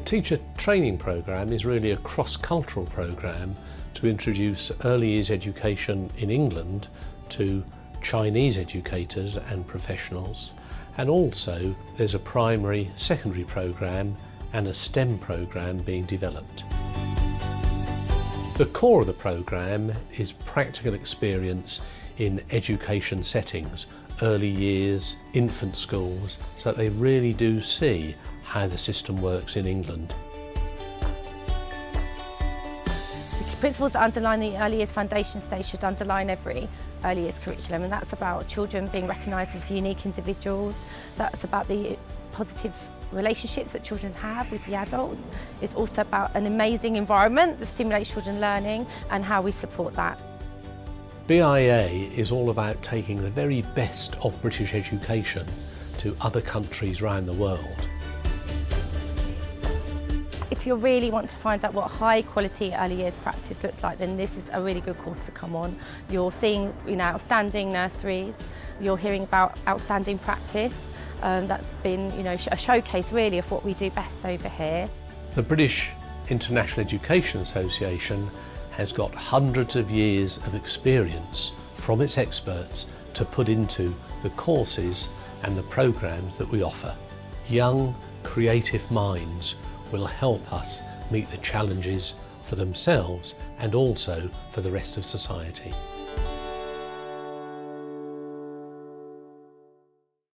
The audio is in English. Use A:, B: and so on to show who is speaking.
A: teacher training programme is really a cross-cultural programme to introduce early years education in England to Chinese educators and professionals, and also there's a primary secondary programme and a STEM programme being developed. The core of the programme is practical experience in education settings, early years, infant schools, so that they really do see how the system works in England.
B: The principles that underline the early years foundation stage should underline every early years curriculum, and that's about children being recognised as unique individuals. That's about the positive relationships that children have with the adults. It's also about an amazing environment that stimulates children learning and how we support that.
A: BIEA is all about taking the very best of British education to other countries around the world.
B: If you really want to find out what high quality early years practice looks like, then this is a really good course to come on. You're seeing outstanding nurseries, you're hearing about outstanding practice. That's been a showcase really of what we do best over here.
A: The British International Education Association has got hundreds of years of experience from its experts to put into the courses and the programmes that we offer. Young, creative minds will help us meet the challenges for themselves and also for the rest of society.